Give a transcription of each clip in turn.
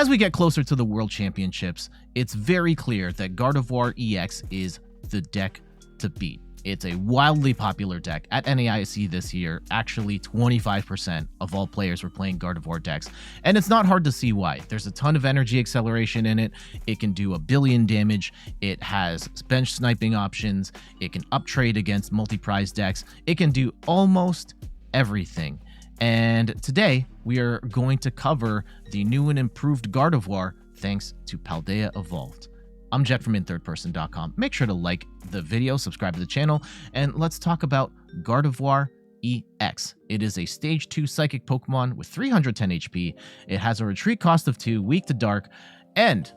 As we get closer to the World Championships, it's very clear that Gardevoir EX is the deck to beat. It's a wildly popular deck. At NAIC this year, actually 25% of all players were playing Gardevoir decks, and it's not hard to see why. There's a ton of energy acceleration in it. It can do 1 billion damage. It has bench sniping options. It can uptrade against multi-prize decks. It can do almost everything. And today, we are going to cover the new and improved Gardevoir thanks to Paldea Evolved. I'm Jet from inthirdperson.com. Make sure to like the video, subscribe to the channel, and let's talk about Gardevoir EX. It is a Stage 2 Psychic Pokemon with 310 HP. It has a retreat cost of 2, weak to dark, and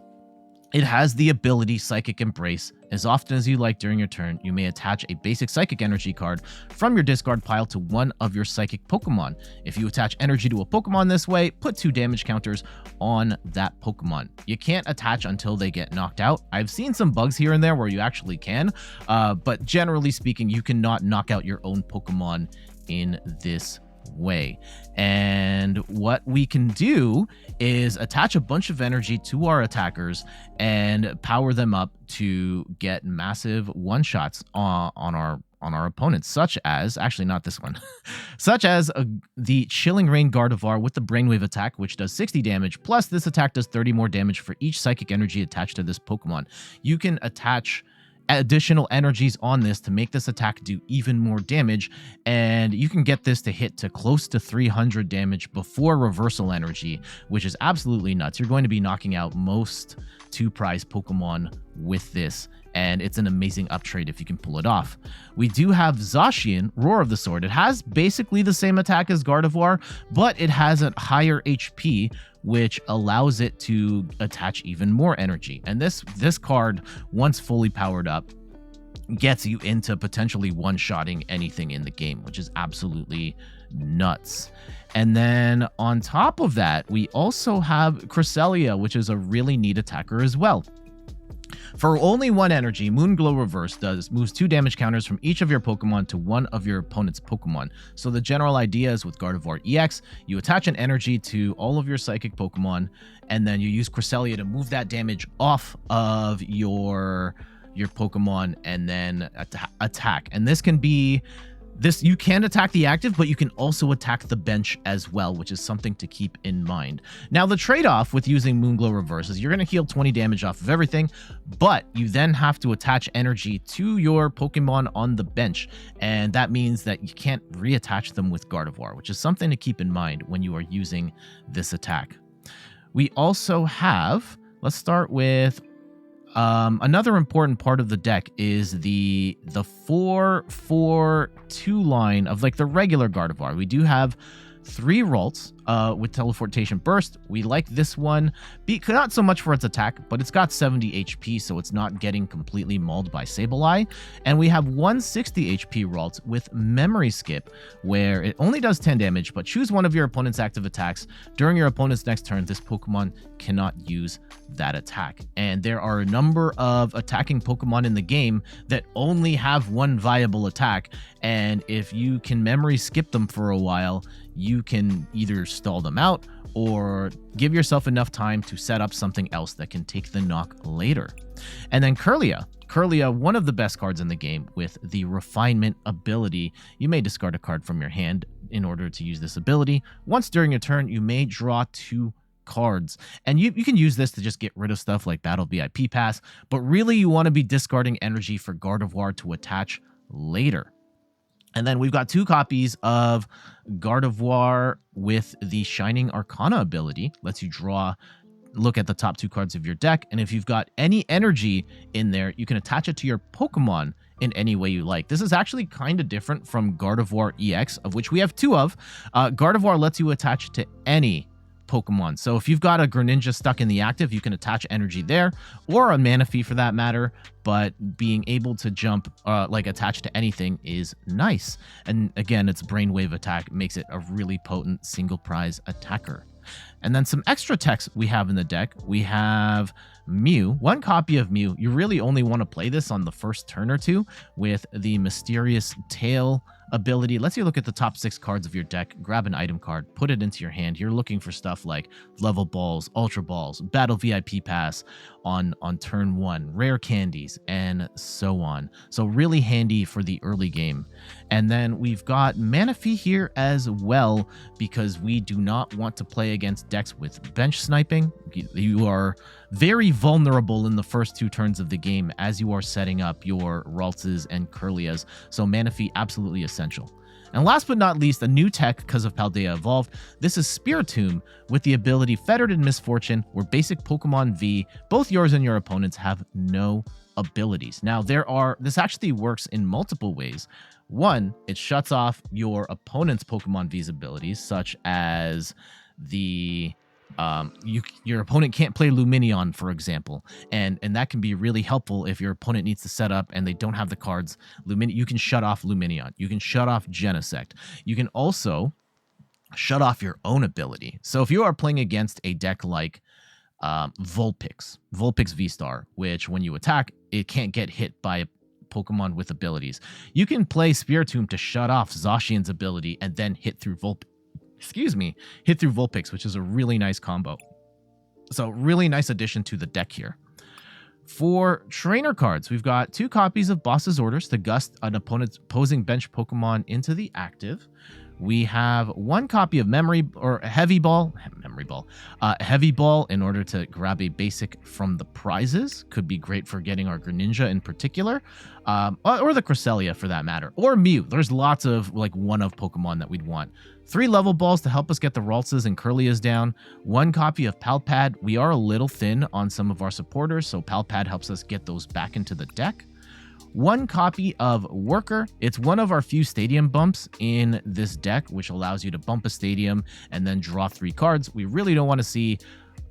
it has the ability Psychic Embrace. As often as you like during your turn, you may attach a basic Psychic Energy card from your discard pile to one of your Psychic Pokemon. If you attach energy to a Pokemon this way, put 2 damage counters on that Pokemon. You can't attach until they get knocked out. I've seen some bugs here and there where you actually can, but generally speaking, you cannot knock out your own Pokemon in this way. And what we can do is attach a bunch of energy to our attackers and power them up to get massive one-shots on our opponents, such as, actually not this one, such as the Chilling Reign Gardevoir with the Brainwave attack, which does 60 damage, plus this attack does 30 more damage for each psychic energy attached to this Pokemon. You can attach additional energies on this to make this attack do even more damage, and you can get this to hit to close to 300 damage before reversal energy, which is absolutely nuts. You're going to be knocking out most 2-prize Pokemon with this, and it's an amazing uptrade if you can pull it off. We do have Zacian, Roar of the Sword. It has basically the same attack as Gardevoir, but it has a higher HP, which allows it to attach even more energy. And this card, once fully powered up, gets you into potentially one-shotting anything in the game, which is absolutely nuts. And then on top of that, we also have Cresselia, which is a really neat attacker as well. For only 1 energy, Moonglow Reverse moves 2 damage counters from each of your Pokemon to one of your opponent's Pokemon. So the general idea is with Gardevoir EX, you attach an energy to all of your Psychic Pokemon, and then you use Cresselia to move that damage off of your Pokemon and then attack. And this can be... you can attack the active, but you can also attack the bench as well, which is something to keep in mind. Now, the trade-off with using Moonglow Reverse is you're going to heal 20 damage off of everything, but you then have to attach energy to your Pokemon on the bench, and that means that you can't reattach them with Gardevoir, which is something to keep in mind when you are using this attack. We also have, let's start with another important part of the deck is the 4-4-2 line of like the regular Gardevoir. We do have 3 Ralts with Teleportation Burst. We like this one, not so much for its attack, but it's got 70 HP, so it's not getting completely mauled by Sableye. And we have 160 HP Ralts with Memory Skip, where it only does 10 damage, but choose one of your opponent's active attacks. During your opponent's next turn, this Pokemon cannot use that attack. And there are a number of attacking Pokemon in the game that only have 1 viable attack, and if you can Memory Skip them for a while, you can either stall them out or give yourself enough time to set up something else that can take the knock later. And then Kirlia, one of the best cards in the game with the Refinement ability. You may discard a card from your hand in order to use this ability. Once during your turn, you may draw 2 cards, and you can use this to just get rid of stuff like Battle VIP Pass, but really you want to be discarding energy for Gardevoir to attach later. And then we've got 2 copies of Gardevoir with the Shining Arcana ability. Lets you look at the top 2 cards of your deck, and if you've got any energy in there, you can attach it to your Pokemon in any way you like. This is actually kind of different from Gardevoir EX, of which we have 2 of. Gardevoir lets you attach to any Pokemon. So if you've got a Greninja stuck in the active, you can attach energy there, or a Manaphy for that matter, but being able to jump, attach to anything is nice. And again, its Brainwave attack makes it a really potent single prize attacker. And then some extra text we have in the deck. We have Mew, 1 copy of Mew. You really only want to play this on the first turn or 2 with the Mysterious Tail ability lets you look at the top 6 cards of your deck, grab an item card, put it into your hand. You're looking for stuff like Level Balls, Ultra Balls, Battle VIP Pass on turn 1, rare candies, and so on. So really handy for the early game. And then we've got Manaphy here as well, because we do not want to play against decks with bench sniping. You are very vulnerable in the first 2 turns of the game as you are setting up your Raltses and Kirlias, so Manaphy absolutely essential. And last but not least, a new tech because of Paldea Evolved. This is Spiritomb with the ability Fettered in Misfortune, where basic Pokemon V, both yours and your opponent's, have no abilities. Now, this actually works in multiple ways. One, it shuts off your opponent's Pokemon V's abilities, such as your opponent can't play Lumineon, for example, and that can be really helpful if your opponent needs to set up and they don't have the cards. You can shut off Lumineon. You can shut off Genesect. You can also shut off your own ability. So if you are playing against a deck like Vulpix V-Star, which when you attack, it can't get hit by a Pokemon with abilities, you can play Spiritomb to shut off Zacian's ability and then hit through Vulpix, which is a really nice combo. So really nice addition to the deck here. For trainer cards, we've got 2 copies of Boss's Orders to gust an opponent's opposing bench Pokemon into the active. We have 1 copy of Heavy Ball in order to grab a basic from the prizes. Could be great for getting our Greninja in particular, or the Cresselia for that matter, or Mew. There's lots of like one-of Pokemon that we'd want. 3 level balls to help us get the Raltses and Kirlias down. 1 copy of Pal Pad. We are a little thin on some of our supporters, so Pal Pad helps us get those back into the deck. 1 copy of Worker. It's one of our few stadium bumps in this deck, which allows you to bump a stadium and then draw 3 cards. We really don't want to see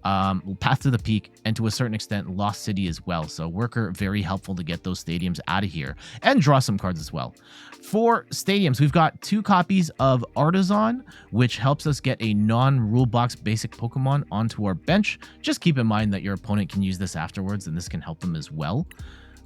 Path to the Peak, and to a certain extent Lost City as well. So Worker, very helpful to get those stadiums out of here and draw some cards as well. For stadiums, we've got 2 copies of Artazon, which helps us get a non-rule box basic Pokemon onto our bench. Just keep in mind that your opponent can use this afterwards, and this can help them as well.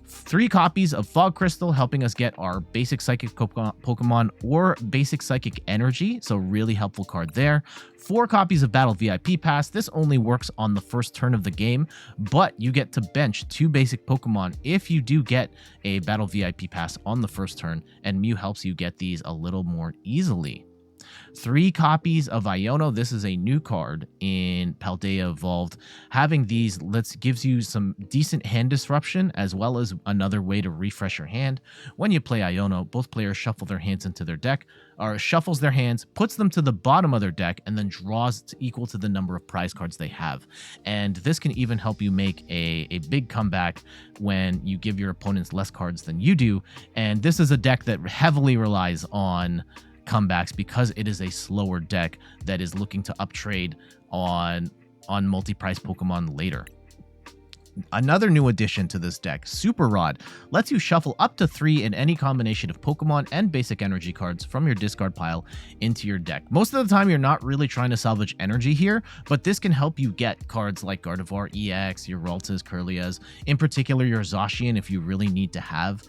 3 copies of Fog Crystal, helping us get our basic Psychic Pokemon or basic Psychic Energy, so really helpful card there. 4 copies of Battle VIP Pass. This only works on the first turn of the game, but you get to bench 2 basic Pokemon if you do get a Battle VIP Pass on the first turn, and Mew helps you get these a little more easily. 3 copies of Iono. This is a new card in Paldea Evolved. Having these gives you some decent hand disruption, as well as another way to refresh your hand. When you play Iono, both players shuffle their hands into their deck, or shuffles their hands, puts them to the bottom of their deck, and then draws equal to the number of prize cards they have. And this can even help you make a big comeback when you give your opponents less cards than you do. And this is a deck that heavily relies on comebacks because it is a slower deck that is looking to uptrade on multi-price Pokemon later. Another new addition to this deck, Super Rod, lets you shuffle up to 3 in any combination of Pokemon and basic energy cards from your discard pile into your deck. Most of the time, you're not really trying to salvage energy here, but this can help you get cards like Gardevoir EX, your Ralts, Kirlias, in particular your Zacian if you really need to have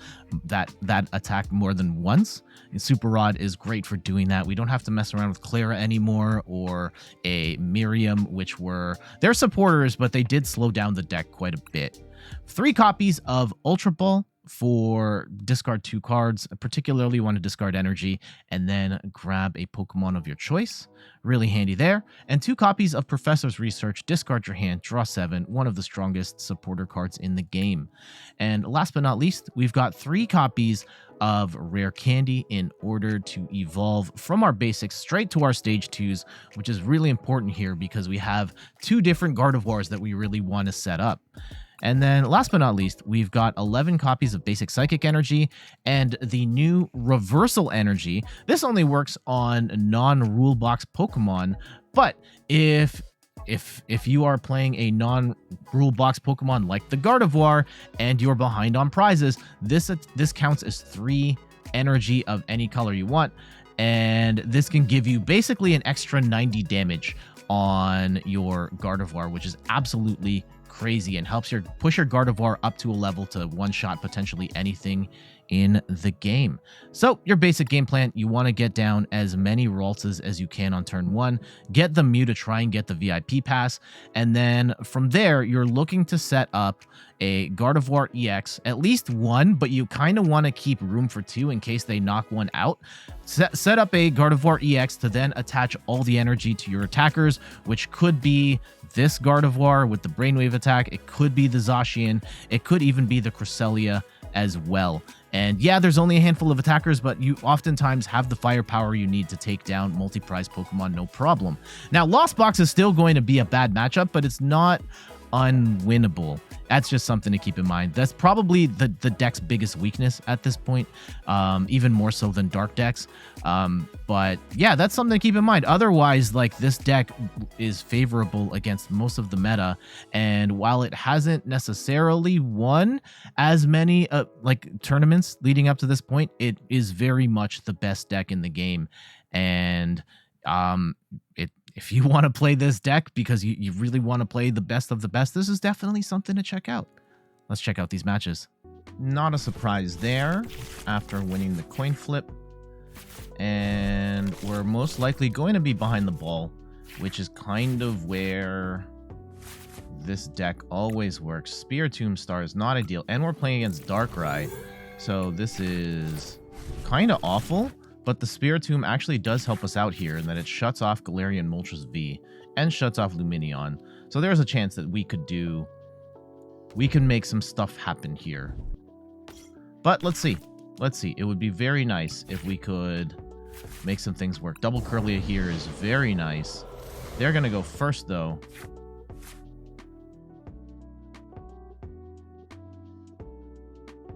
that attack more than once. And Super Rod is great for doing that. We don't have to mess around with Clara anymore, or a Miriam, which they're supporters, but they did slow down the deck quite a bit. 3 copies of Ultra Ball for discard 2 cards. Particularly want to discard energy and then grab a Pokemon of your choice. Really handy there. And 2 copies of Professor's Research. Discard your hand, draw 7. One of the strongest supporter cards in the game. And last but not least, we've got 3 copies of Rare Candy in order to evolve from our basics straight to our stage 2s, which is really important here because we have 2 different Gardevoirs that we really want to set up. And then last but not least, we've got 11 copies of basic Psychic Energy and the new Reversal Energy. This only works on non-rule box Pokemon, but if you are playing a non-rule box Pokemon like the Gardevoir and you're behind on prizes, this counts as 3 energy of any color you want, and this can give you basically an extra 90 damage on your Gardevoir, which is absolutely crazy and helps push your Gardevoir up to a level to one-shot potentially anything in the game. So your basic game plan, you want to get down as many Raltses as you can on turn 1, get the Mew to try and get the VIP pass, and then from there you're looking to set up a Gardevoir EX, at least one, but you kind of want to keep room for 2 in case they knock one out. Set up a Gardevoir EX to then attach all the energy to your attackers, which could be this Gardevoir with the Brainwave attack, it could be the Zacian, it could even be the Cresselia as well. And yeah, there's only a handful of attackers, but you oftentimes have the firepower you need to take down multi-prize Pokemon, no problem. Now, Lost Box is still going to be a bad matchup, but it's not unwinnable. That's just something to keep in mind. That's probably the deck's biggest weakness at this point, even more so than Dark decks. But yeah, that's something to keep in mind. Otherwise, like, this deck is favorable against most of the meta, and while it hasn't necessarily won as many like tournaments leading up to this point, it is very much the best deck in the game. And if you want to play this deck because you really want to play the best of the best, this is definitely something to check out. Let's check out these matches. Not a surprise there after winning the coin flip. And we're most likely going to be behind the ball, which is kind of where this deck always works. Spiritomb Star is not ideal, and we're playing against Darkrai, so this is kind of awful. But the Spiritomb actually does help us out here in that it shuts off Galarian Moltres V and shuts off Lumineon. So there's a chance that we can make some stuff happen here. But let's see. Let's see. It would be very nice if we could make some things work. Double Kirlia here is very nice. They're going to go first, though.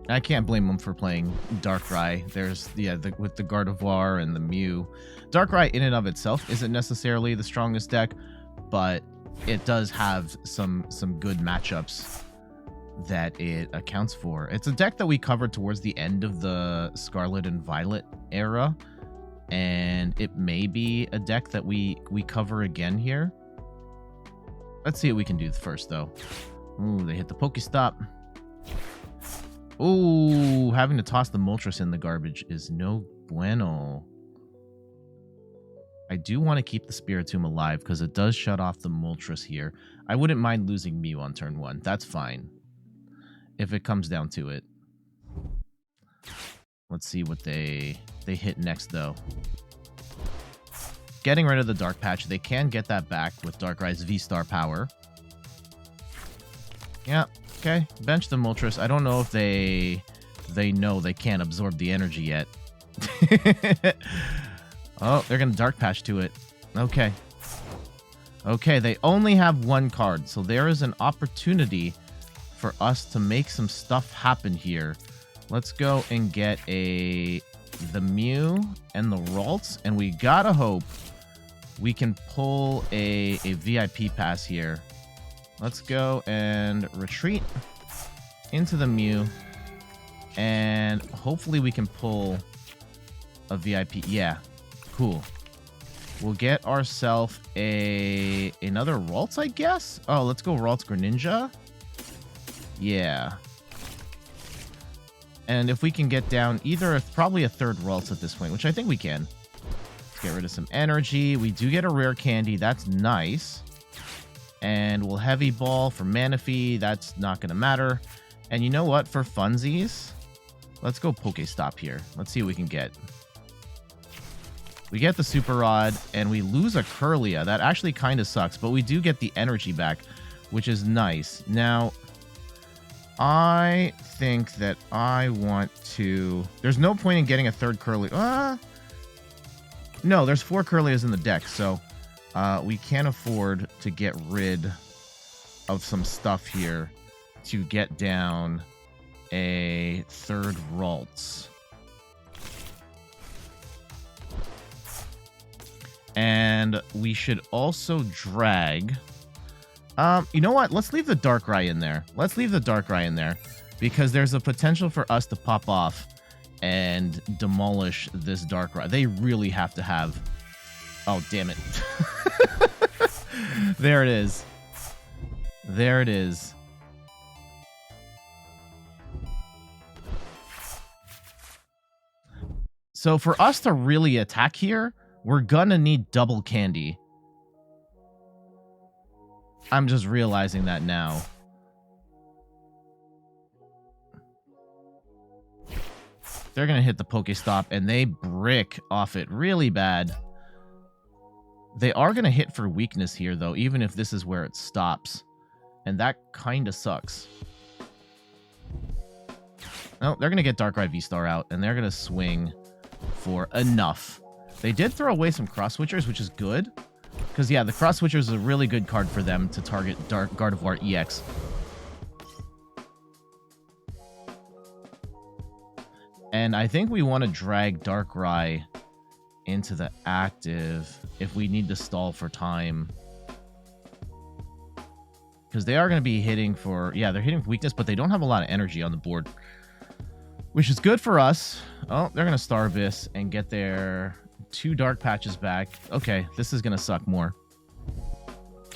I can't blame them for playing Darkrai. There's, yeah, with the Gardevoir and the Mew. Darkrai in and of itself isn't necessarily the strongest deck, but it does have some good matchups that it accounts for. It's a deck that we covered towards the end of the Scarlet and Violet era, and it may be a deck that we cover again here. Let's see what we can do first, though. Ooh, they hit the Pokestop. Ooh, having to toss the Moltres in the garbage is no bueno. I do want to keep the Spiritomb alive because it does shut off the Moltres here. I wouldn't mind losing Mew on turn 1. That's fine, if it comes down to it. Let's see what they hit next, though. Getting rid of the Dark Patch. They can get that back with Darkrai's V-Star power. Yeah. Okay, bench the Moltres. I don't know if they know they can't absorb the energy yet. Oh, they're going to Dark Patch to it. Okay. Okay, they only have one card, so there is an opportunity for us to make some stuff happen here. Let's go and get the Mew and the Ralts, and we gotta hope we can pull a VIP pass here. Let's go and retreat into the Mew, and hopefully we can pull a VIP. Yeah, cool. We'll get ourselves another Ralts, I guess. Oh, let's go Ralts Greninja. Yeah. And if we can get down probably a third Ralts at this point, which I think we can. Let's get rid of some energy. We do get a rare candy. That's nice. And we'll Heavy Ball for Manaphy. That's not going to matter. And you know what? For funsies, let's go Pokestop here. Let's see what we can get. We get the Super Rod, and we lose a Kirlia. That actually kind of sucks, but we do get the energy back, which is nice. Now, I think that I want to... There's no point in getting a third Kirlia. No, there's 4 Kirlias in the deck, so... we can't afford to get rid of some stuff here to get down a third Ralts. And we should also drag... you know what? Let's leave the Darkrai in there. Let's leave the Darkrai in there, because there's a potential for us to pop off and demolish this Darkrai. They really have to have... Oh, damn it. There it is. There it is. So for us to really attack here, we're gonna need double candy. I'm just realizing that now. They're gonna hit the Pokestop and they brick off it really bad. They are gonna hit for weakness here though, even if this is where it stops. And that kind of sucks. No, they're gonna get Darkrai V-Star out and they're gonna swing for enough. They did throw away some Cross Switchers, which is good. Because, yeah, the Cross Switchers is a really good card for them to target Gardevoir EX. And I think we want to drag Darkrai into the active if we need to stall for time. Because they are going to be hitting for... Yeah, they're hitting for weakness, but they don't have a lot of energy on the board. Which is good for us. Oh, they're going to Starvis and get their 2 Dark Patches back. Okay, this is going to suck more.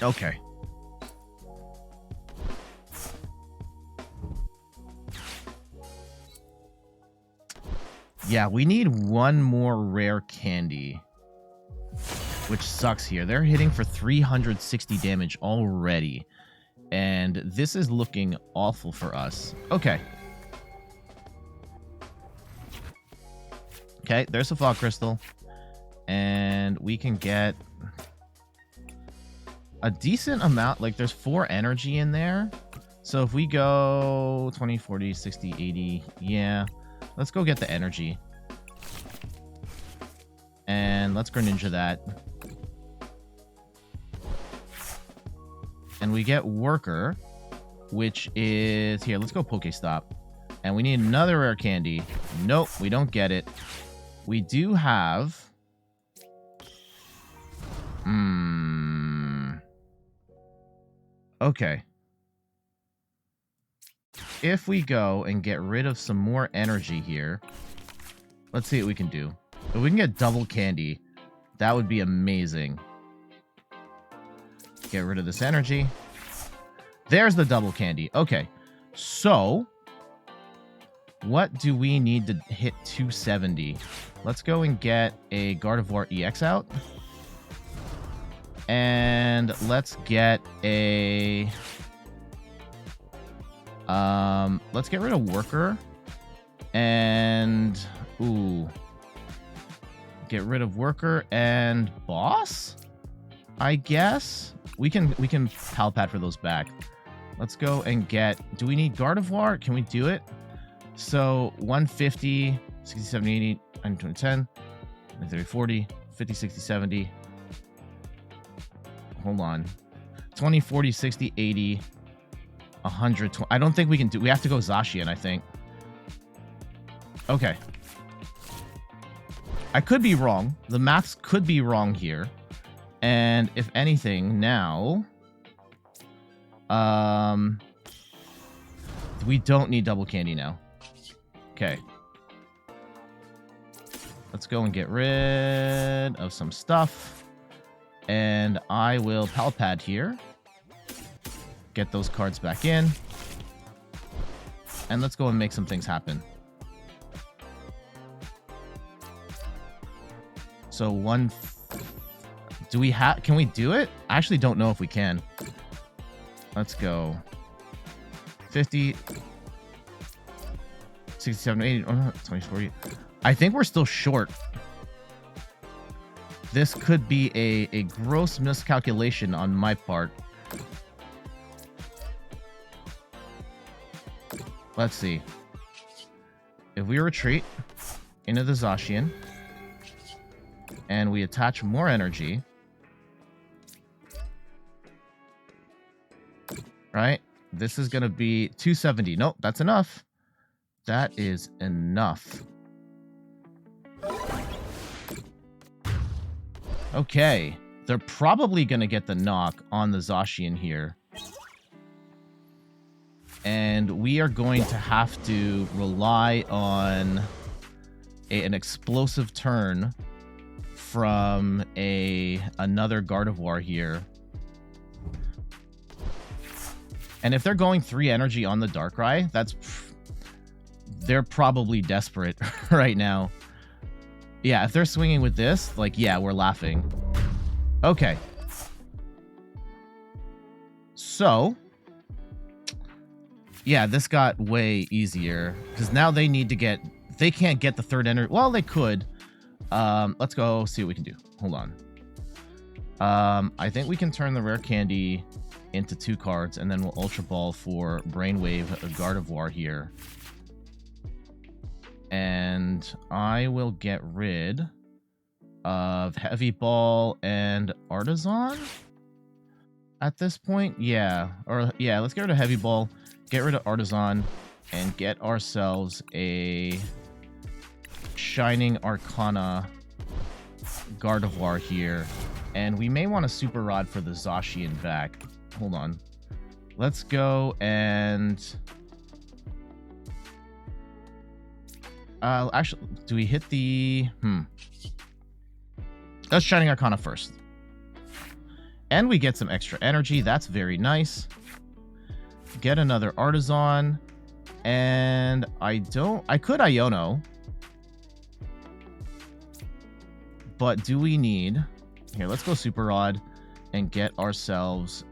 Okay. Yeah, we need one more rare candy. Which sucks here. They're hitting for 360 damage already. And this is looking awful for us. Okay. Okay, there's a Fog Crystal. And we can get a decent amount. Like, there's 4 energy in there. So if we go 20, 40, 60, 80. Yeah. Let's go get the energy. And let's Greninja that. And we get Worker, which is... Here, let's go Pokestop. And we need another rare candy. Nope, we don't get it. We do have... Okay. If we go and get rid of some more energy here... Let's see what we can do. If we can get double candy, that would be amazing. Get rid of this energy. There's the double candy. Okay. So, what do we need to hit 270? Let's go and get a Gardevoir EX out. And let's get a... let's get rid of Worker. And... Ooh. Get rid of Worker and Boss? I guess? We can Pal Pad for those back. Let's go and get... Do we need Gardevoir? Can we do it? So, 150, 60, 70, 80, 90, 10, 30, 40, 50, 60, 70. Hold on. 20, 40, 60, 80, 120. I don't think we can do... We have to go Zacian, I think. Okay. I could be wrong. The maths could be wrong here. And if anything, now... we don't need double candy now. Okay. Let's go and get rid of some stuff. And I will Pal Pad here. Get those cards back in. And let's go and make some things happen. So one... Do we have... Can we do it? I actually don't know if we can. Let's go. 50... 67, 80... 20, 40... I think we're still short. This could be a gross miscalculation on my part. Let's see. If we retreat into the Zacian... and we attach more energy. Right? This is going to be 270. Nope, that's enough. That is enough. Okay. They're probably going to get the knock on the Zacian here. And we are going to have to rely on an explosive turn from another Gardevoir here. And if they're going 3 energy on the Darkrai, they're probably desperate right now. Yeah, if they're swinging with this, like, yeah, we're laughing. Okay. So, yeah, this got way easier because now they need to get, they can't get the 3rd energy. Well, they could. Let's go see what we can do. Hold on. I think we can turn the rare candy into 2 cards, and then we'll Ultra Ball for Brainwave Gardevoir here. And I will get rid of Heavy Ball and Artazon at this point. Yeah, or yeah, let's get rid of Heavy Ball, get rid of Artazon, and get ourselves a Shining Arcana Gardevoir here. And we may want a Super Rod for the Zacian back. Hold on. Let's go and... actually, do we hit the... Let's Shining Arcana first. And we get some extra energy. That's very nice. Get another Artazon. And I could Iono. But do we need... Here, let's go Super Rod and get ourselves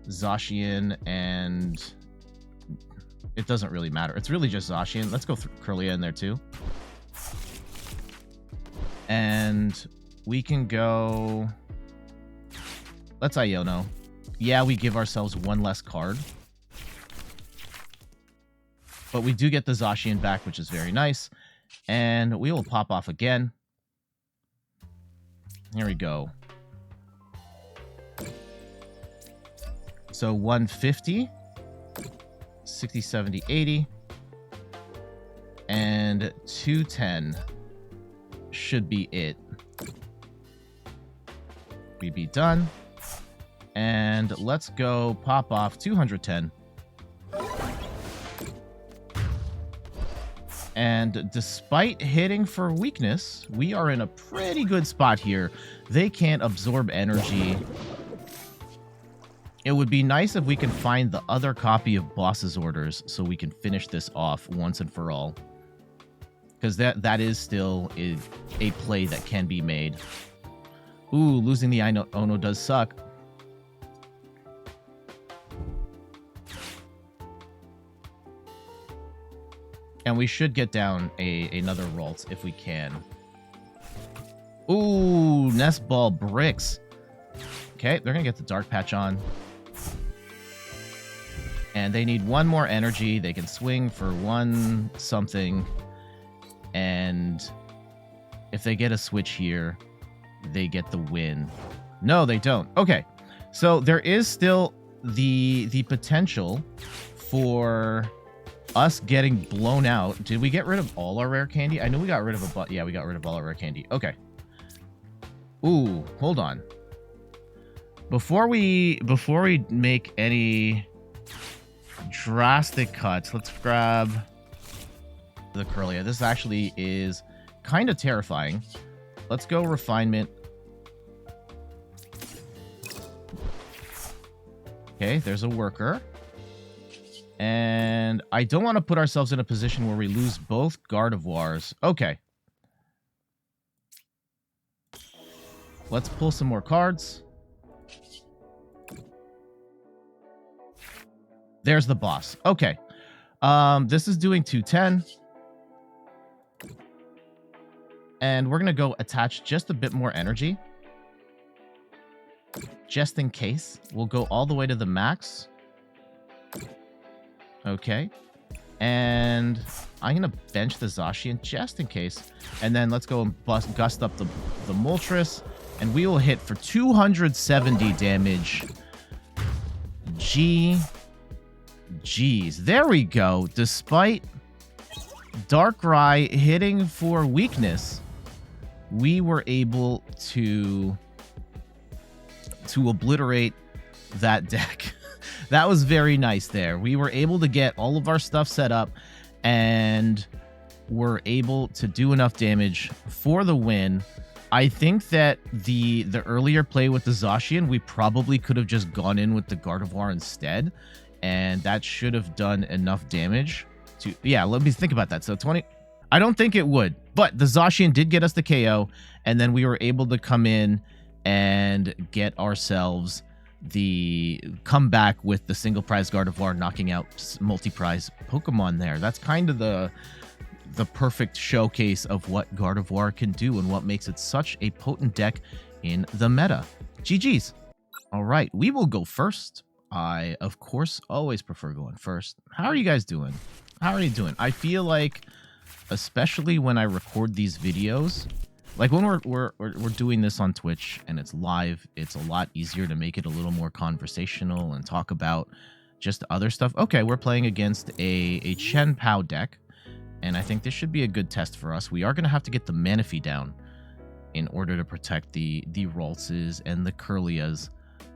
Zacian, and it doesn't really matter. It's really just Zacian. Let's go Kirlia in there too. And we can go... Let's Iono. Yeah, we give ourselves 1 less card. But we do get the Zacian back, which is very nice. And we will pop off again. Here we go. So 150, 60, 70, 80, and 210 should be it. We be done. And let's go pop off 210. And despite hitting for weakness, we are in a pretty good spot here. They can't absorb energy. It would be nice if we can find the other copy of Boss's Orders so we can finish this off once and for all. Because that is still a play that can be made. Ooh, losing the Iono does suck. And we should get down another Ralts if we can. Ooh, Nest Ball bricks. Okay, they're going to get the Dark Patch on. And they need 1 more energy. They can swing for 1 something. And if they get a switch here, they get the win. No, they don't. Okay, so there is still the potential for... us getting blown out. Did we get rid of all our rare candy? I know we got rid of yeah, we got rid of all our rare candy. Okay. Ooh, hold on. Before we make any drastic cuts, let's grab the Kirlia. This actually is kind of terrifying. Let's go Refinement. Okay, there's a worker. And I don't want to put ourselves in a position where we lose both Gardevoirs. Okay. Let's pull some more cards. There's the boss. Okay. This is doing 210. And we're going to go attach just a bit more energy. Just in case. We'll go all the way to the max. Okay, and I'm going to bench the Zacian just in case. And then let's go and gust up the Moltres, and we will hit for 270 damage. Geez, there we go. Despite Darkrai hitting for weakness, we were able to obliterate that deck. That was very nice there. We were able to get all of our stuff set up and were able to do enough damage for the win. I think that the earlier play with the Zacian, we probably could have just gone in with the Gardevoir instead, and that should have done enough damage to... Yeah, let me think about that. So 20... I don't think it would, but the Zacian did get us the KO, and then we were able to come in and get ourselves the comeback with the single prize Gardevoir, knocking out multi-prize Pokemon there. That's kind of the perfect showcase of what Gardevoir can do and what makes it such a potent deck in the meta. GG's. All right, we will go first. I, of course, always prefer going first. How are you guys doing? How are you doing? I feel like, especially when I record these videos, like when we're doing this on Twitch and it's live, it's a lot easier to make it a little more conversational and talk about just other stuff. Okay, we're playing against a Chien-Pao deck, and I think this should be a good test for us. We are going to have to get the Manaphy down in order to protect the Raltses and the Kirlias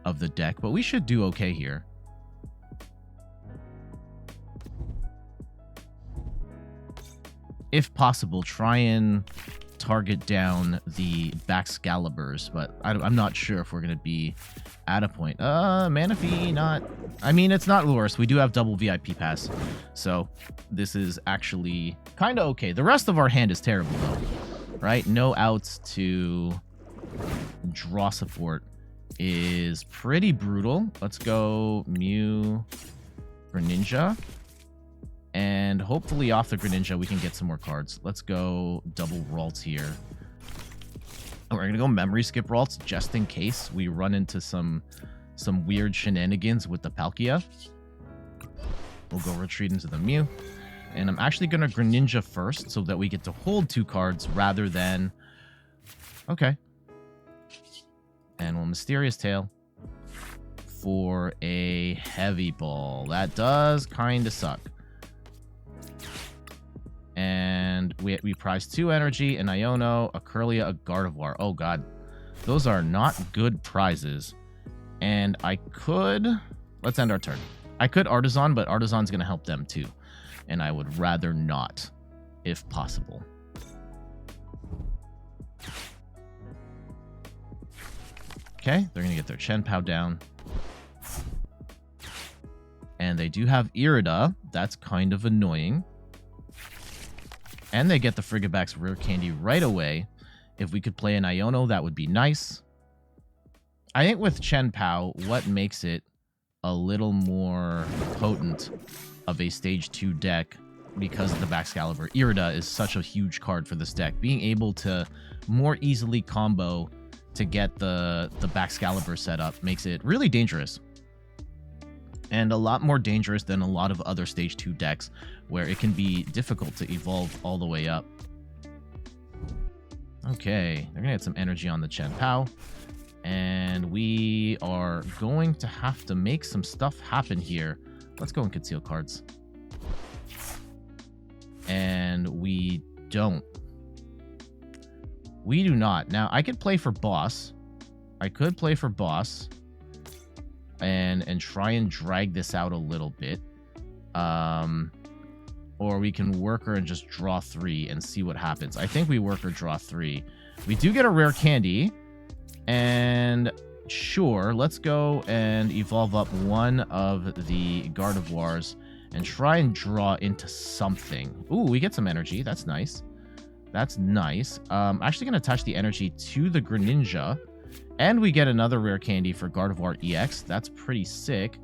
of the deck, but we should do okay here. If possible, try and target down the Baxcaliburs, but I'm not sure if we're going to be at a point. Manaphy, not... I mean, it's not the worst. We do have double VIP pass, so this is actually kind of okay. The rest of our hand is terrible, though, right? No outs to draw support is pretty brutal. Let's go Mew Greninja. And hopefully off the Greninja, we can get some more cards. Let's go double Ralts here. We're going to go memory skip Ralts just in case we run into some weird shenanigans with the Palkia. We'll go retreat into the Mew. And I'm actually going to Greninja first so that we get to hold 2 cards rather than... Okay. And we'll Mysterious Tail for a Heavy Ball. That does kind of suck. And we prize 2 energy, an Iono, a Kirlia, a Gardevoir. Oh god, those are not good prizes. And I could... Let's end our turn. I could Artazon, but Artazon's going to help them too. And I would rather not, if possible. Okay, they're going to get their Chien-Pao down. And they do have Irida. That's kind of annoying. And they get the Frigibax Rare Candy right away. If we could play an Iono, that would be nice. I think with Chien-Pao, what makes it a little more potent of a Stage 2 deck because of the Baxcalibur. Irida is such a huge card for this deck. Being able to more easily combo to get the Baxcalibur set up makes it really dangerous. And a lot more dangerous than a lot of other Stage 2 decks, where it can be difficult to evolve all the way up. Okay, they're going to get some energy on the Chien-Pao. And we are going to have to make some stuff happen here. Let's go and conceal cards. And we don't. We do not. Now, I could play for Boss. I could play for Boss. And try and drag this out a little bit. Or we can Worker and just draw 3 and see what happens. I think we Worker draw 3. We do get a Rare Candy. And sure, let's go and evolve up one of the Gardevoirs and try and draw into something. Ooh, we get some energy. That's nice. That's nice. Actually going to attach the energy to the Greninja. And we get another Rare Candy for Gardevoir EX. That's pretty sick.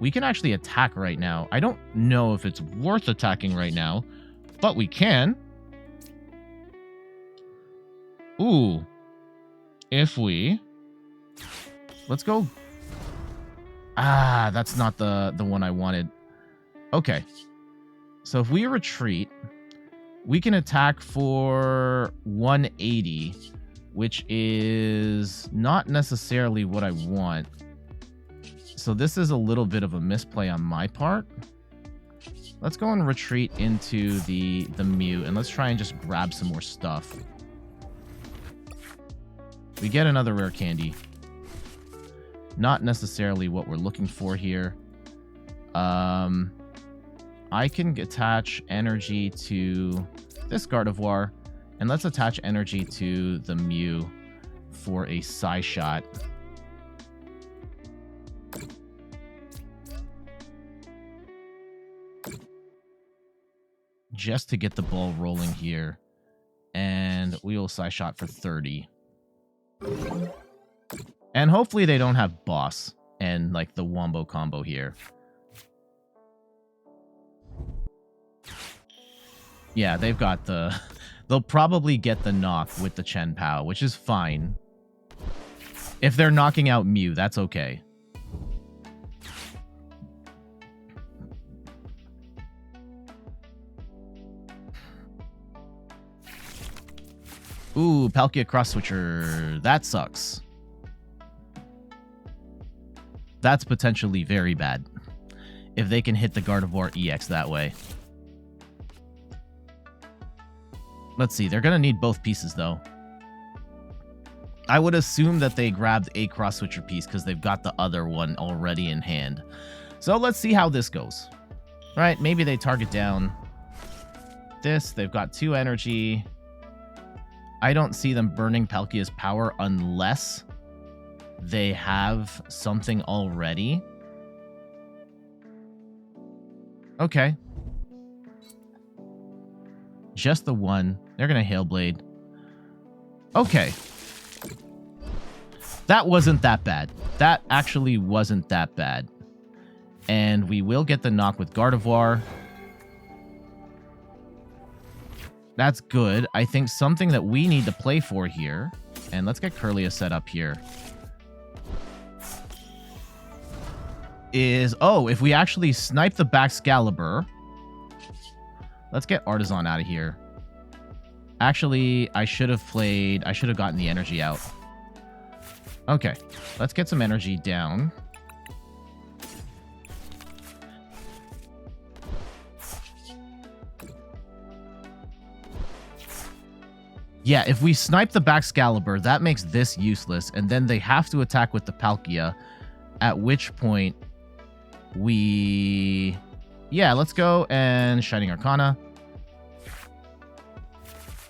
We can actually attack right now. I don't know if it's worth attacking right now, but we can. Ooh. If we... Let's go. Ah, that's not the one I wanted. Okay. So if we retreat, we can attack for 180, which is not necessarily what I want. So this is a little bit of a misplay on my part. Let's go and retreat into the Mew, and let's try and just grab some more stuff. We get another Rare Candy. Not necessarily what we're looking for here. I can attach energy to this Gardevoir And let's attach energy to the Mew for a Psy Shot. Just to get the ball rolling here. And we will Psy Shot for 30. And hopefully they don't have Boss and like the Wombo combo here. Yeah, they've got the... They'll probably get the knock with the Chien-Pao, which is fine. If they're knocking out Mew, that's okay. Ooh, Palkia Cross Switcher. That sucks. That's potentially very bad. If they can hit the Gardevoir EX that way. Let's see. They're going to need both pieces, though. I would assume that they grabbed a Cross Switcher piece because they've got the other one already in hand. So let's see how this goes. Right, maybe they target down this. They've got 2 energy. I don't see them burning Palkia's power unless they have something already. Okay. Just the one. They're going to Hail Blade. Okay. That wasn't that bad. That actually wasn't that bad. And we will get the knock with Gardevoir. That's good. I think something that we need to play for here. And let's get Kirlia set up here. Is, oh, if we actually snipe the Baxcalibur. Let's get Artazon out of here. Actually, I should have gotten the energy out. Okay, let's get some energy down. Yeah, if we snipe the Baxcalibur, that makes this useless, and then they have to attack with the Palkia, at which point we... Yeah, let's go and Shining Arcana.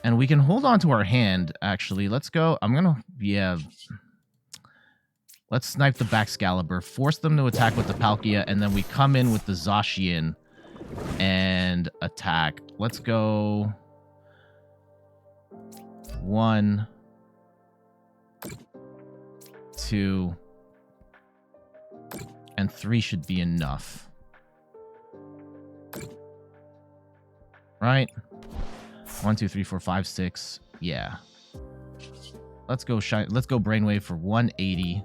And we can hold on to our hand, actually. Let's go. I'm going to... Yeah. Let's snipe the Baxcalibur, force them to attack with the Palkia, and then we come in with the Zacian and attack. Let's go... 1, 2, and 3 should be enough. Right? 1, 2, 3, 4, 5, 6. Yeah. Let's go Brainwave for 180.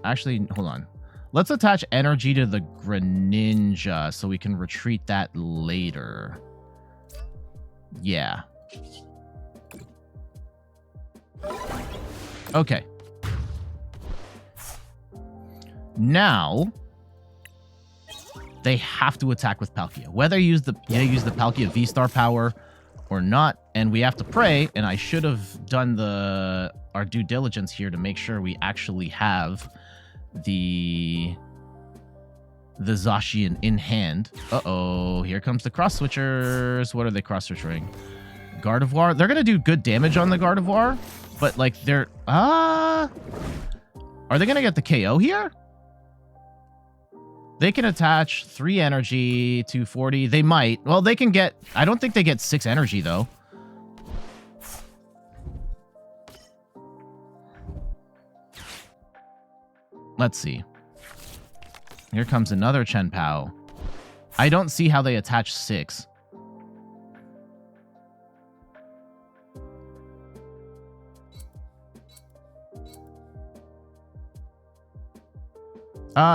Actually, hold on. Let's attach energy to the Greninja so we can retreat that later. Yeah. Okay. Now they have to attack with Palkia. Whether you use the Palkia V-Star power or not, and we have to pray, and I should have done our due diligence here to make sure we actually have the Zacian in hand. Uh-oh, here comes the cross switchers. What are they cross switching? Gardevoir. They're gonna do good damage on the Gardevoir, but like they're are they gonna get the KO here? They can attach 3 energy, 240. They might. Well, they can get... I don't think they get 6 energy, though. Let's see. Here comes another Chien-Pao. I don't see how they attach 6.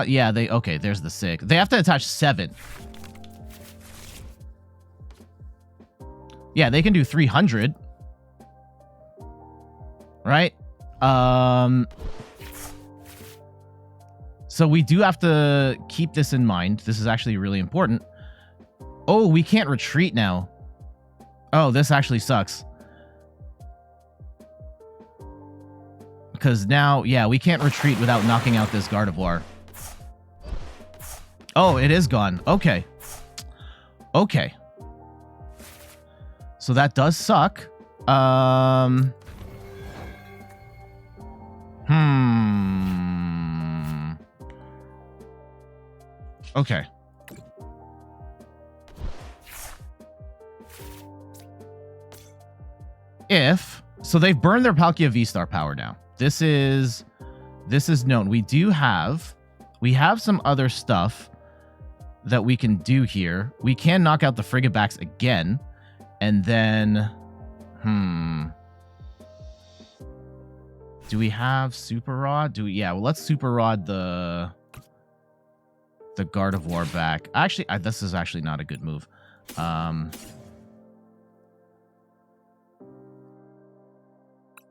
Yeah, okay, there's the 6. They have to attach 7. Yeah, they can do 300. Right? So we do have to keep this in mind. This is actually really important. Oh, we can't retreat now. Oh, this actually sucks. Because now, yeah, we can't retreat without knocking out this Gardevoir. Oh, it is gone. Okay. Okay. So that does suck. Okay. So they've burned their Palkia V-Star power now. This is known. We have some other stuff that we can do here. We can knock out the Frigibacks again, and then do we have Super Rod? Yeah, well, let's Super Rod the Gardevoir back. Actually, this is actually not a good move.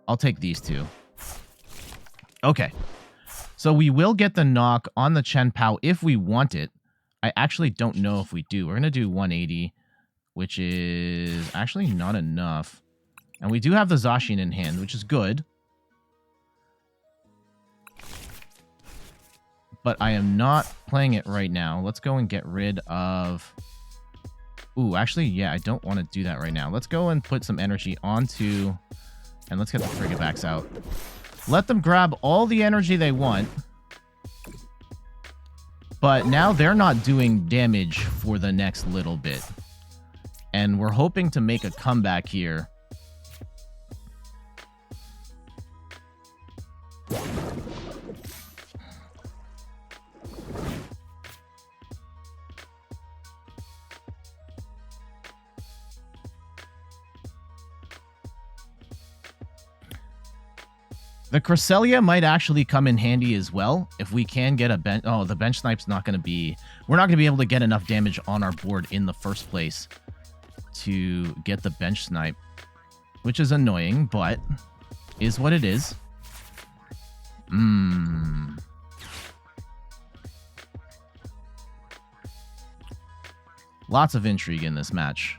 I'll take these two. Okay. So we will get the knock on the Chien-Pao if we want it. I actually don't know if we do. We're going to do 180, which is actually not enough. And we do have the Zacian in hand, which is good. But I am not playing it right now. Let's go and get rid of... Ooh, actually, yeah, I don't want to do that right now. Let's go and put some energy onto... And let's get the Frigibacks out. Let them grab all the energy they want. But now they're not doing damage for the next little bit. And we're hoping to make a comeback here. The Cresselia might actually come in handy as well if we can get a bench. Oh, the bench snipe's not going to be... We're not going to be able to get enough damage on our board in the first place to get the bench snipe, which is annoying, but is what it is. Lots of intrigue in this match.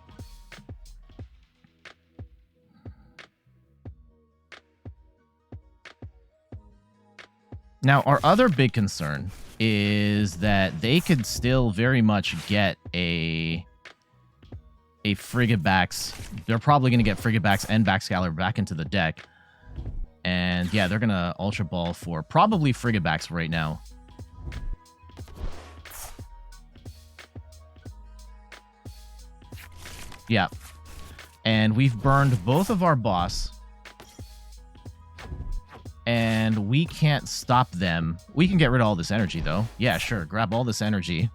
Now, our other big concern is that they could still very much get a Frigibacks. They're probably going to get Frigibacks and Backscaler back into the deck. And yeah, they're going to Ultra Ball for probably Frigibacks right now. Yeah. And we've burned both of our boss. And we can't stop them. We can get rid of all this energy, though. Yeah, sure. Grab all this energy.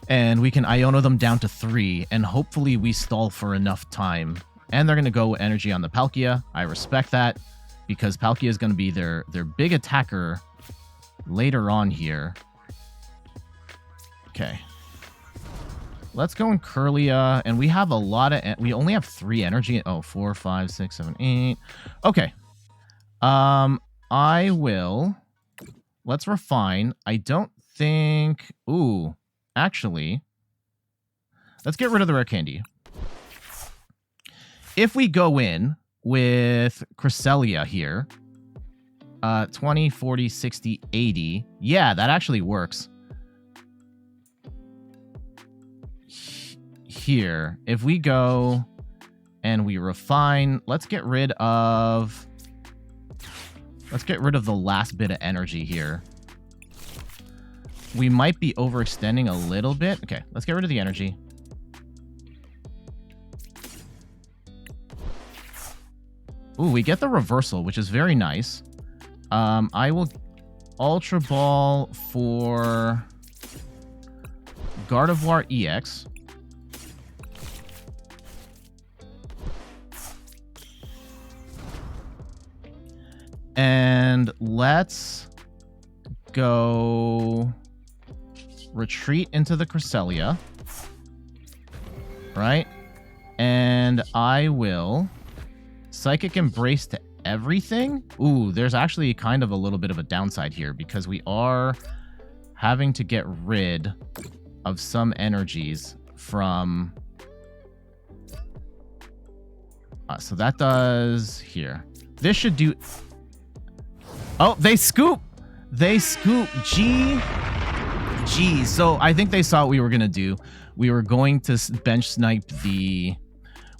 And we can Iono them down to 3. And hopefully we stall for enough time. And they're going to go energy on the Palkia. I respect that. Because Palkia is going to be their big attacker later on here. Okay. Let's go in Kirlia. And we have a lot of... We only have 3 energy. Oh, 4, 5, 6, 7, 8. Okay. I will... Let's refine. I don't think... Ooh, actually... Let's get rid of the rare candy. If we go in with Cresselia here... 20, 40, 60, 80... Yeah, that actually works. Here, if we go and we refine... Let's get rid of... Let's get rid of the last bit of energy here. We might be overextending a little bit. Okay, let's get rid of the energy. Ooh, we get the reversal, which is very nice. I will Ultra Ball for Gardevoir EX. And let's go retreat into the Cresselia. Right? And I will Psychic Embrace to everything. Ooh, there's actually kind of a little bit of a downside here because we are having to get rid of some energies from... so that does here. This should do... Oh, they scoop! They scoop. G. So I think they saw what we were going to do. We were going to bench snipe the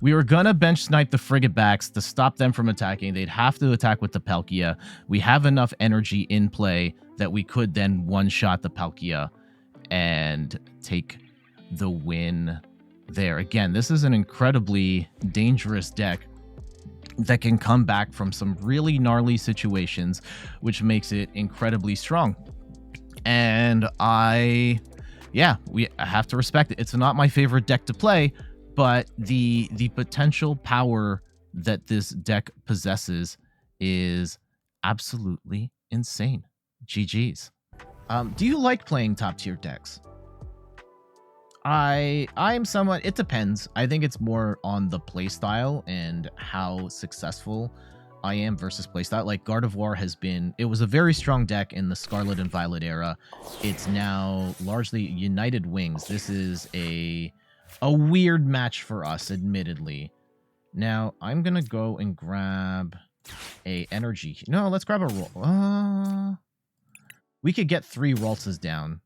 We were gonna bench snipe the frigate backs to stop them from attacking. They'd have to attack with the Palkia. We have enough energy in play that we could then one-shot the Palkia and take the win there. Again, this is an incredibly dangerous deck that can come back from some really gnarly situations, which makes it incredibly strong. And I have to respect it. It's not my favorite deck to play, but the potential power that this deck possesses is absolutely insane. GG's. Do you like playing top tier decks? I'm somewhat, it depends. I think it's more on the playstyle and how successful I am versus playstyle. Like Gardevoir has been, it was a very strong deck in the Scarlet and Violet era. It's now largely United Wings. This is a weird match for us, admittedly. Now, I'm gonna go and grab a energy. No, let's grab a roll. We could get 3 Raltses down.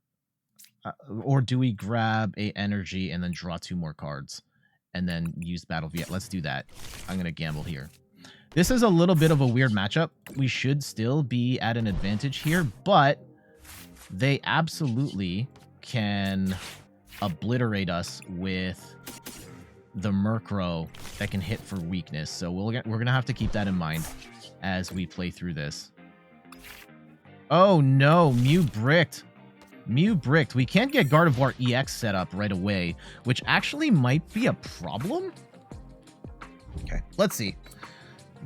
Or do we grab a energy and then draw 2 more cards and then use Battle VIP? Let's do that. I'm going to gamble here. This is a little bit of a weird matchup. We should still be at an advantage here, but they absolutely can obliterate us with the Murkrow that can hit for weakness. So we're going to have to keep that in mind as we play through this. Oh no, Mew bricked. Mew bricked. We can't get Gardevoir EX set up right away, which actually might be a problem. Okay, let's see.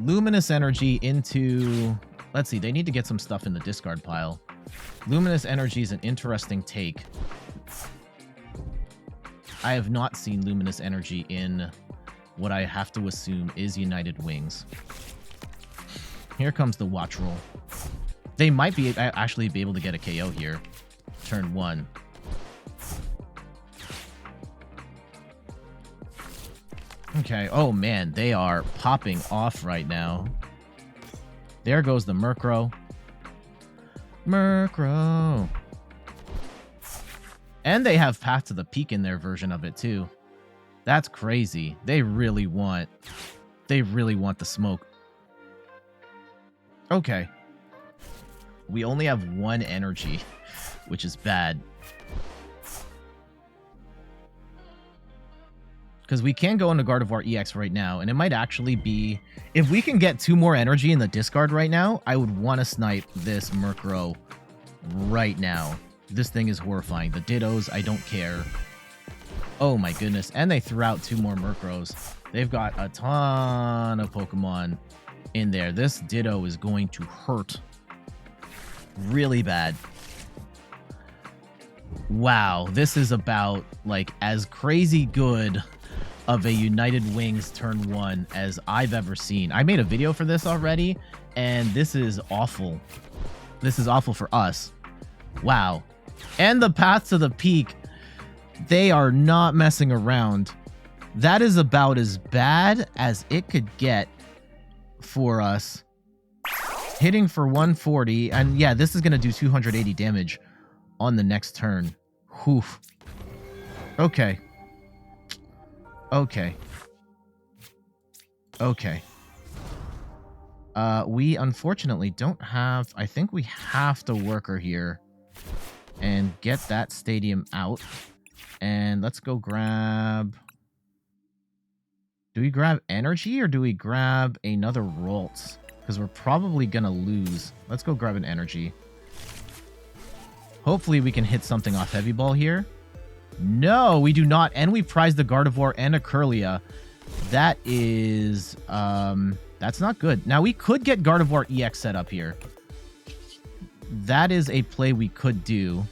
Luminous Energy into... Let's see, they need to get some stuff in the discard pile. Luminous Energy is an interesting take. I have not seen Luminous Energy in what I have to assume is United Wings. Here comes the Watch Roll. They might be actually be able to get a KO here. Turn 1. Okay. Oh, man. They are popping off right now. There goes the Murkrow. Murkrow. And they have Path to the Peak in their version of it, too. That's crazy. They really want the smoke. Okay. We only have 1 energy, which is bad. Because we can go into Gardevoir EX right now, and it might actually be... If we can get 2 more energy in the discard right now, I would want to snipe this Murkrow right now. This thing is horrifying. The Dittos, I don't care. Oh my goodness. And they threw out 2 more Murkrows. They've got a ton of Pokemon in there. This Ditto is going to hurt really bad. Wow, this is about like as crazy good of a United Wings turn 1 as I've ever seen. I made a video for this already, and this is awful. This is awful for us. Wow. And the Path to the Peak, they are not messing around. That is about as bad as it could get for us. Hitting for 140, and yeah, this is going to do 280 damage on the next turn. Whew. Okay. Okay. Okay. We unfortunately don't have... I think we have to worker here and get that stadium out. And let's go grab... Do we grab energy or do we grab another Ralts? Because we're probably going to lose. Let's go grab an energy. Hopefully we can hit something off Heavy Ball here. No, we do not. And we prize the Gardevoir and a Kirlia. That is... that's not good. Now, we could get Gardevoir EX set up here. That is a play we could do.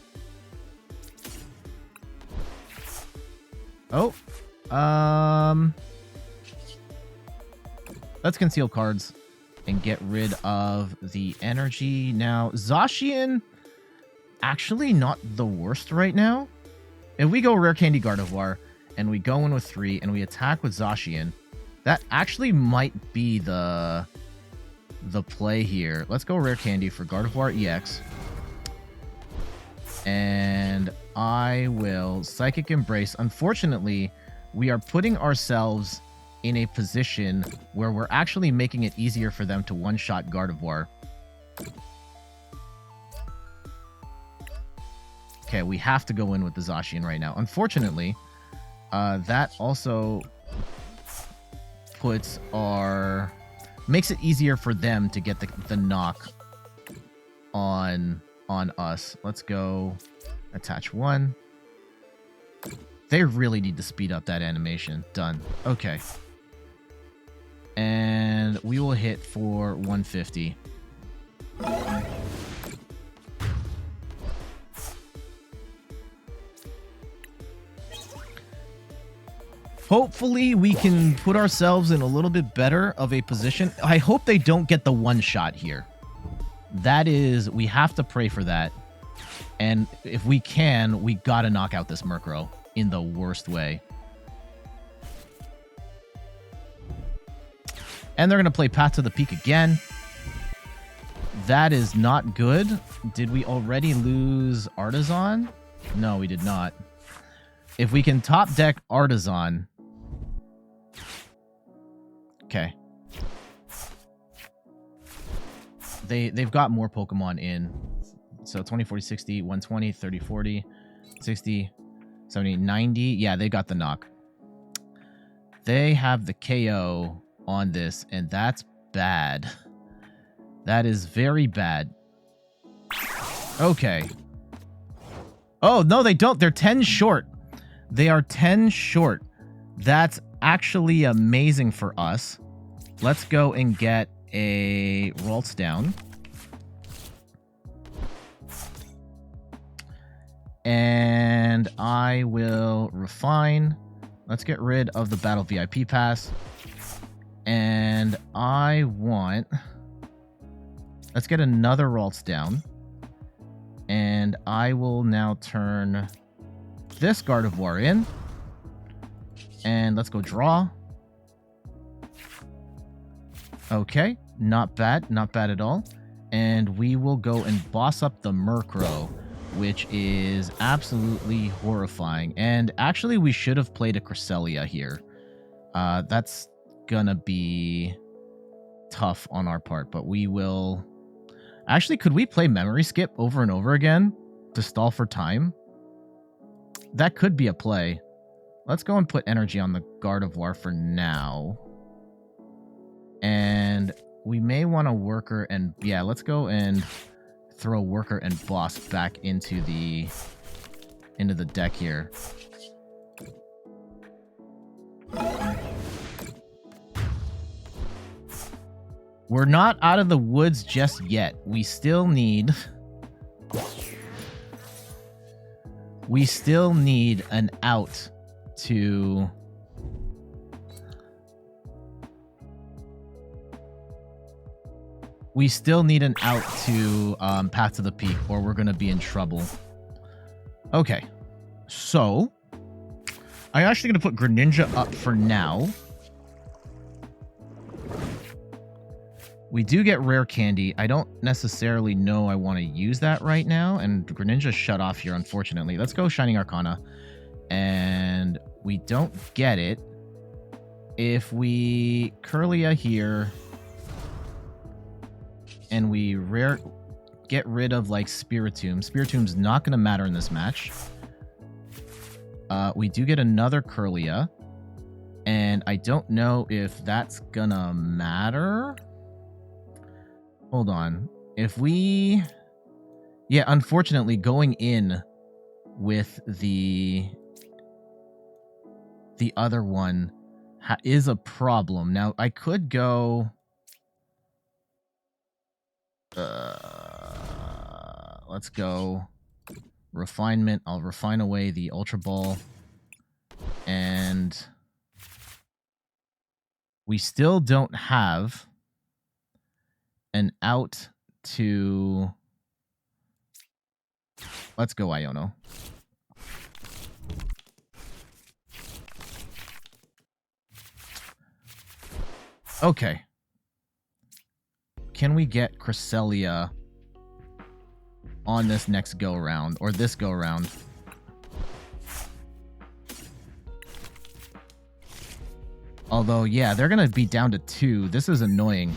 Oh. Let's conceal cards and get rid of the energy. Now, Zacian, actually not the worst right now. If we go Rare Candy Gardevoir and we go in with 3 and we attack with Zacian, that actually might be the play here. Let's go Rare Candy for Gardevoir EX. And I will Psychic Embrace. Unfortunately, we are putting ourselves in a position where we're actually making it easier for them to one-shot Gardevoir. Okay, we have to go in with the Zacian right now. Unfortunately, that also makes it easier for them to get the knock on us. Let's go attach one. They really need to speed up that animation. Done. Okay. And we will hit for 150. Hopefully we can put ourselves in a little bit better of a position. I hope they don't get the one shot here. That is, we have to pray for that. And if we can, we gotta knock out this Murkrow in the worst way. And they're gonna play Path to the Peak again. That is not good. Did we already lose Artazon? No, we did not. If we can top deck Artazon... Okay. They've got more Pokemon in. So 20, 40, 60, 120, 30, 40, 60, 70, 90. Yeah, they got the knock. They have the KO on this, and that's bad. That is very bad. Okay. Oh, no, they don't. They're 10 short. They are 10 short. That's actually amazing for us. Let's go and get a Ralts down. And I will refine. Let's get rid of the Battle VIP Pass. And I want... Let's get another Ralts down. And I will now turn this Gardevoir in. And let's go draw. Okay, not bad. Not bad at all. And we will go and boss up the Murkrow, which is absolutely horrifying. And actually, we should have played a Cresselia here. That's gonna be tough on our part, but we will... Actually, could we play Memory Skip over and over again to stall for time? That could be a play. Let's go and put energy on the Gardevoir for now. And we may want a Worker and... Yeah, let's go and throw Worker and Boss back into the deck here. We're not out of the woods just yet. We still need... We still need an out to... We still need an out to Path to the Peak, or we're going to be in trouble. Okay. So, I'm actually going to put Greninja up for now. We do get Rare Candy. I don't necessarily know I want to use that right now, and Greninja shut off here, unfortunately. Let's go Shining Arcana. And we don't get it. If we Kirlia here... and we get rid of, like, Spiritomb. Spiritomb's not going to matter in this match. We do get another Kirlia. And I don't know if that's going to matter. Hold on. If we... Yeah, unfortunately, going in with the other one is a problem. Now, I could go... let's go refinement. I'll refine away the Ultra Ball, and we still don't have an out to... Let's go Iono. Okay. Can we get Cresselia on this next go-around, or this go-around? Although, yeah, they're going to be down to 2. This is annoying.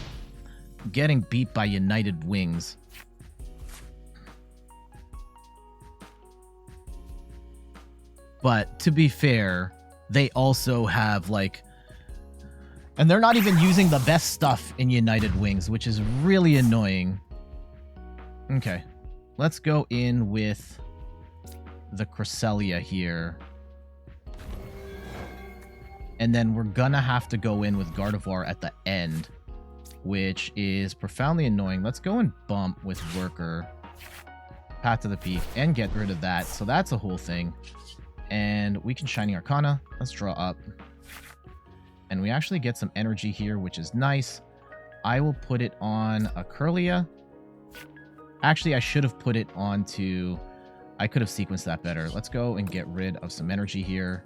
Getting beat by United Wings. But to be fair, they also have, like... And they're not even using the best stuff in United Wings, which is really annoying. Okay. Let's go in with the Cresselia here. And then we're gonna have to go in with Gardevoir at the end, which is profoundly annoying. Let's go and bump with Worker, Path to the Peak, and get rid of that. So that's a whole thing. And we can Shining Arcana. Let's draw up. And we actually get some energy here, which is nice. I will put it on a Kirlia. Actually, I should have put it onto... I could have sequenced that better. Let's go and get rid of some energy here.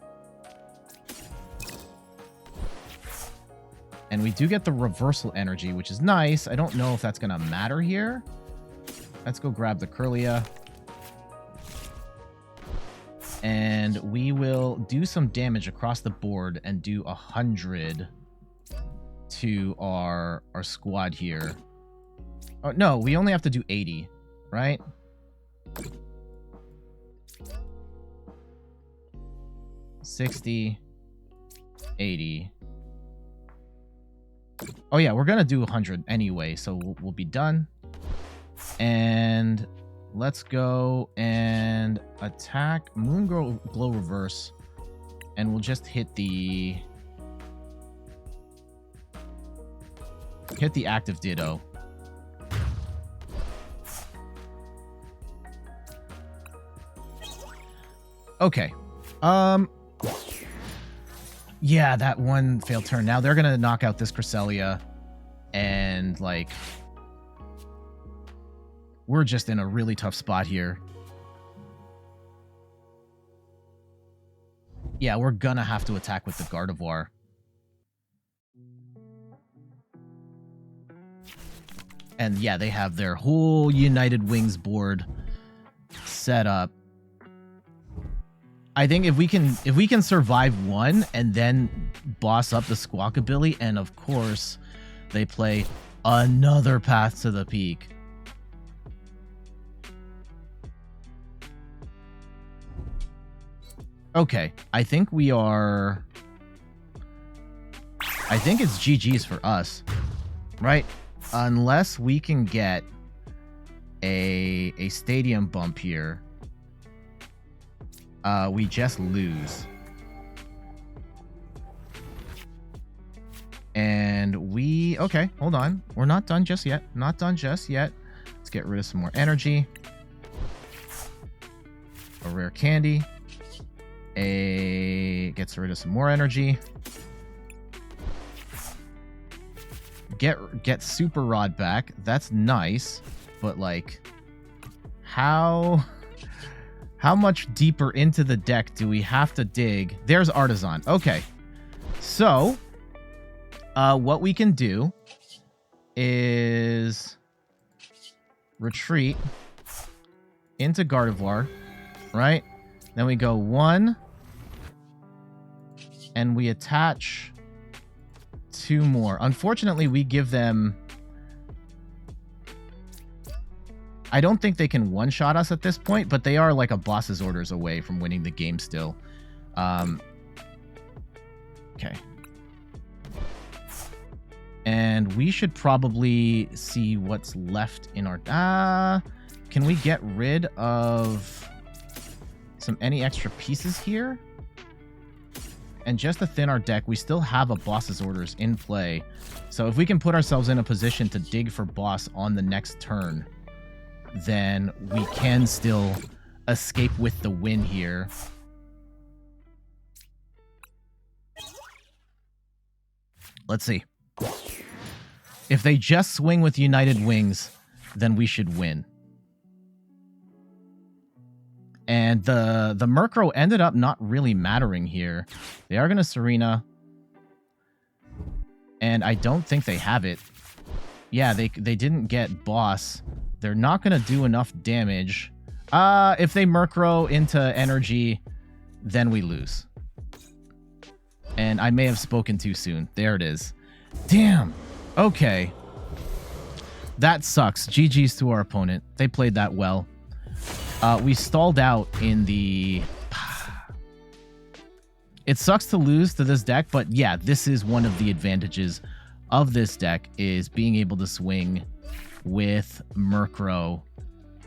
And we do get the reversal energy, which is nice. I don't know if that's going to matter here. Let's go grab the Kirlia. And we will do some damage across the board and do 100 to our squad here. Oh, no, we only have to do 80, right? $60, $80. Oh yeah, we're gonna do 100 anyway, so we'll be done. And let's go and attack Glow Reverse, and we'll just hit the active Ditto. Okay. Yeah, that one failed turn. Now they're gonna knock out this Cresselia, and like we're just in a really tough spot here. Yeah, we're gonna have to attack with the Gardevoir. And yeah, they have their whole United Wings board set up. I think if we can survive one and then boss up the Squawkabilly, and of course they play another Path to the Peak. Okay, I think we are... I think it's GG's for us, right? Unless we can get a stadium bump here. We just lose. And we... Okay, hold on. We're not done just yet. Not done just yet. Let's get rid of some more energy. A rare candy. Gets rid of some more energy. Get Super Rod back. That's nice. But, like... How much deeper into the deck do we have to dig? There's Artazon. Okay. So, what we can do is retreat into Gardevoir, right? Then we go 1, and we attach 2 more. Unfortunately, we give them... I don't think they can one-shot us at this point, but they are like a boss's orders away from winning the game still. Okay. And we should probably see what's left in our... can we get rid of any extra pieces here? And just to thin our deck, we still have a boss's orders in play. So if we can put ourselves in a position to dig for boss on the next turn, then we can still escape with the win here. Let's see. If they just swing with United Wings, then we should win. And the Murkrow ended up not really mattering here. They are going to Serena. And I don't think they have it. Yeah, they didn't get boss. They're not going to do enough damage. If they Murkrow into energy, then we lose. And I may have spoken too soon. There it is. Damn. Okay. That sucks. GG's to our opponent. They played that well. We stalled out in the... It sucks to lose to this deck, but yeah, this is one of the advantages of this deck, is being able to swing with Murkrow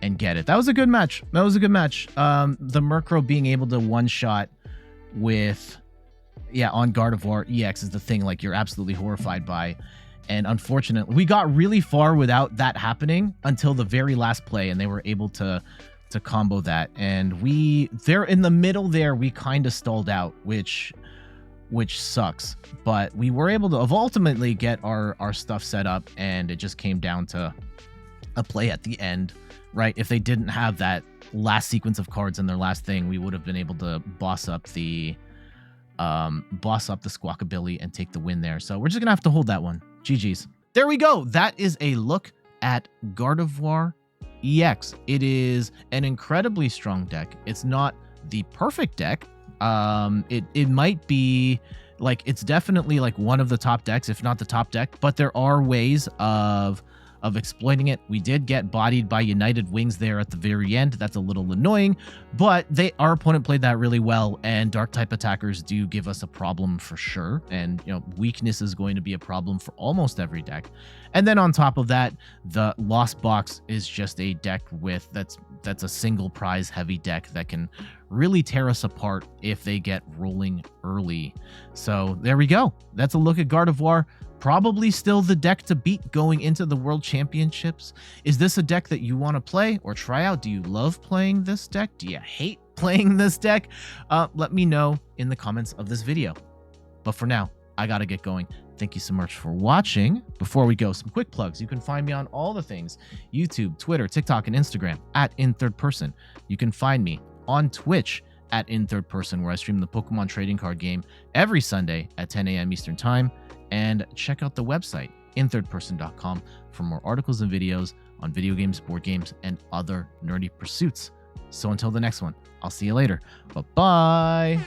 and get it. That was a good match. That was a good match. The Murkrow being able to one-shot with... Yeah, on Gardevoir EX is the thing, like, you're absolutely horrified by. And unfortunately, we got really far without that happening until the very last play, and they were able to combo that. And they're in the middle there, we kind of stalled out, which sucks. But we were able to ultimately get our stuff set up, and it just came down to a play at the end, right? If they didn't have that last sequence of cards in their last thing, we would have been able to boss up the Squawkabilly and take the win there. So we're just gonna have to hold that one. GG's. There we go. That is a look at Gardevoir EX. It is an incredibly strong deck. It's not the perfect deck. It might be like, it's definitely like one of the top decks, if not the top deck, but there are ways of exploiting it. We did get bodied by United Wings there at the very end. That's a little annoying, but our opponent played that really well, and dark type attackers do give us a problem for sure. And, you know, weakness is going to be a problem for almost every deck. And then on top of that, the Lost Box is just a deck with that's a single prize heavy deck that can really tear us apart if they get rolling early. So there we go. That's a look at Gardevoir. Probably still the deck to beat going into the World Championships. Is this a deck that you want to play or try out? Do you love playing this deck? Do you hate playing this deck? Let me know in the comments of this video. But for now, I gotta get going. Thank you so much for watching. Before we go, some quick plugs. You can find me on all the things: YouTube, Twitter, TikTok, and Instagram at InThirdPerson. You can find me on Twitch at InThirdPerson, where I stream the Pokemon trading card game every Sunday at 10 a.m. Eastern Time. And check out the website, inthirdperson.com, for more articles and videos on video games, board games, and other nerdy pursuits. So until the next one, I'll see you later. Bye-bye.